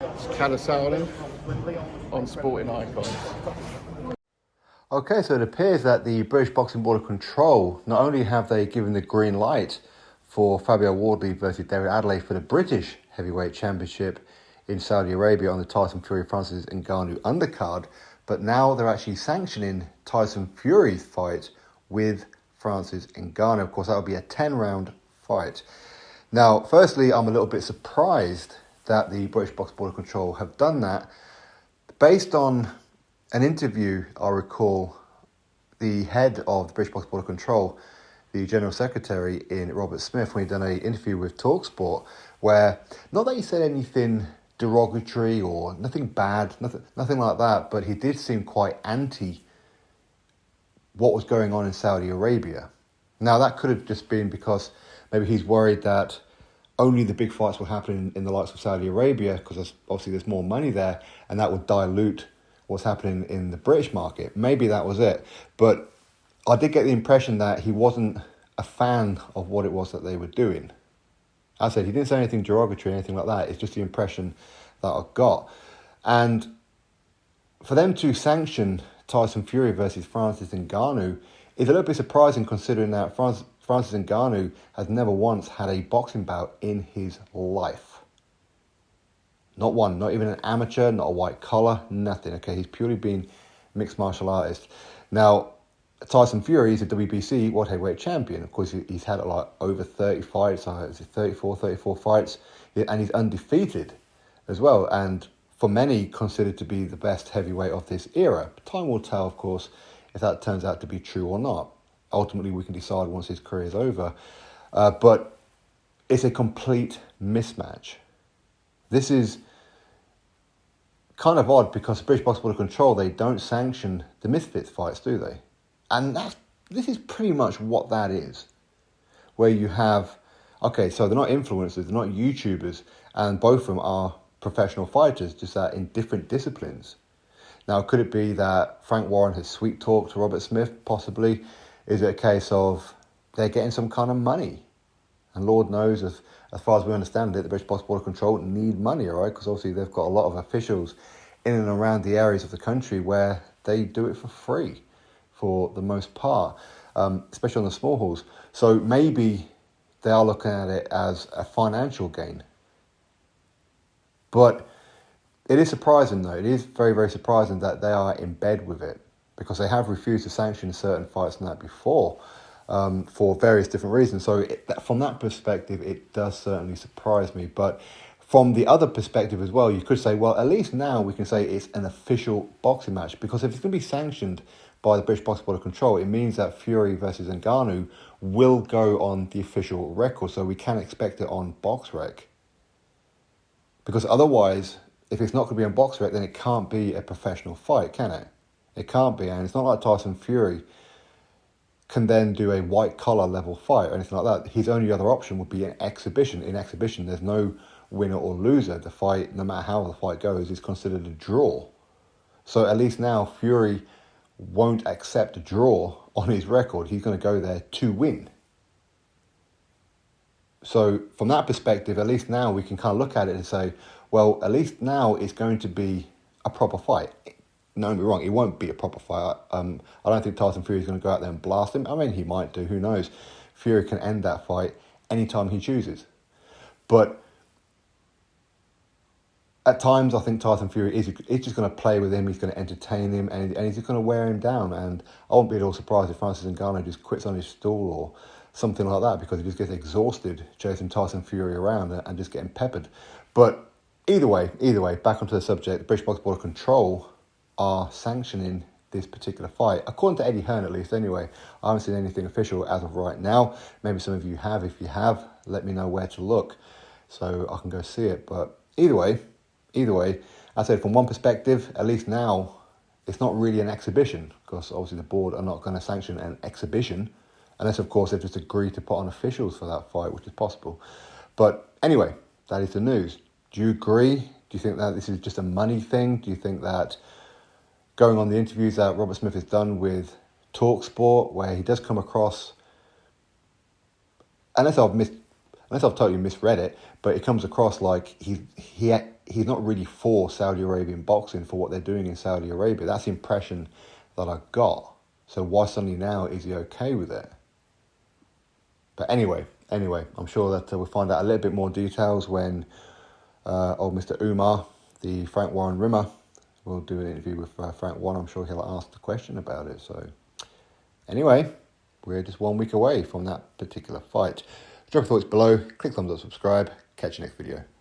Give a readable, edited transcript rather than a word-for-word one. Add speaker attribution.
Speaker 1: Sanctioning on Sporting Icons.
Speaker 2: Okay, so it appears that the British Boxing Board of Control, not only have they given the green light for Fabio Wardley versus David Adelaide for the British Heavyweight Championship in Saudi Arabia on the Tyson Fury-Francis Ngannou undercard, but now they're actually sanctioning Tyson Fury's fight with Francis Ngannou. Of course, that would be a 10-round fight. Now, firstly, I'm a little bit surprised that the British Boxing Board of Control have done that. Based on an interview, I recall, the head of the British Boxing Board of Control, the General Secretary in Robert Smith, when he'd done an interview with TalkSport, where, not that he said anything derogatory or nothing bad, nothing like that, but he did seem quite anti what was going on in Saudi Arabia. Now, that could have just been because maybe he's worried that only the big fights will happen in the likes of Saudi Arabia, because obviously there's more money there, and that would dilute what's happening in the British market. Maybe that was it. But I did get the impression that he wasn't a fan of what it was that they were doing. As I said, he didn't say anything derogatory or anything like that. It's just the impression that I got. And for them to sanction Tyson Fury versus Francis Ngannou is a little bit surprising, considering that Francis Ngannou has never once had a boxing bout in his life. Not one, not even an amateur, not a white collar, nothing. Okay, he's purely been mixed martial artist. Now, Tyson Fury is a WBC World Heavyweight Champion. Of course, he's had like over 30 fights, 34 fights, and he's undefeated as well. And for many, considered to be the best heavyweight of this era. Time will tell, of course, if that turns out to be true or not. Ultimately, we can decide once his career is over. But it's a complete mismatch. This is kind of odd because the British Boxing Board of Control, they don't sanction the misfits fights, do they? And this is pretty much what that is. Where you have, okay, so they're not influencers, they're not YouTubers, and both of them are professional fighters, just that in different disciplines. Now, could it be that Frank Warren has sweet talked to Robert Smith? Possibly. Is it a case of they're getting some kind of money? And Lord knows, as far as we understand it, the British Boxing Board of Control need money, all right? Because obviously they've got a lot of officials in and around the areas of the country where they do it for free, for the most part, especially on the small halls. So maybe they are looking at it as a financial gain. But it is surprising, though. It is very, very surprising that they are in bed with it, because they have refused to sanction certain fights and that before, for various different reasons. So from that perspective, it does certainly surprise me. But from the other perspective as well, you could say, well, at least now we can say it's an official boxing match, because if it's going to be sanctioned by the British Boxing Board of Control, it means that Fury versus Ngannou will go on the official record. So we can expect it on BoxRec. Because otherwise, if it's not going to be on BoxRec, then it can't be a professional fight, can it? It can't be, and it's not like Tyson Fury can then do a white-collar level fight or anything like that. His only other option would be an exhibition. In exhibition, there's no winner or loser. The fight, no matter how the fight goes, is considered a draw. So at least now, Fury won't accept a draw on his record. He's going to go there to win. So from that perspective, at least now we can kind of look at it and say, well, at least now it's going to be a proper fight. Don't get me wrong, it won't be a proper fight. I don't think Tyson Fury is going to go out there and blast him. I mean, he might do, who knows. Fury can end that fight anytime he chooses. But at times, I think Tyson Fury is just going to play with him, he's going to entertain him, and he's just going to wear him down. And I won't be at all surprised if Francis Ngannou just quits on his stool or something like that, because he just gets exhausted chasing Tyson Fury around and just getting peppered. But either way, back onto the subject, the British Boxing Board of Control are sanctioning this particular fight, according to Eddie Hearn at least anyway. I haven't seen anything official as of right now. Maybe some of you have. If you have, let me know where to look so I can go see it. But either way, I said from one perspective, at least now, it's not really an exhibition, because obviously the board are not going to sanction an exhibition, unless of course they've just agreed to put on officials for that fight, which is possible. But anyway, that is the news. Do you agree? Do you think that this is just a money thing? Do you think that going on the interviews that Robert Smith has done with TalkSport, where he does come across, unless I've unless I've totally misread it, but it comes across like he's not really for Saudi Arabian boxing for what they're doing in Saudi Arabia. That's the impression that I got. So why suddenly now is he okay with it? But anyway, I'm sure that we'll find out a little bit more details when old Mr. Umar, the Frank Warren Rimmer, will do an interview with Frank Warren. I'm sure he'll ask the question about it. So anyway, we're just 1 week away from that particular fight. Drop your thoughts below, click thumbs up, subscribe. Catch you next video.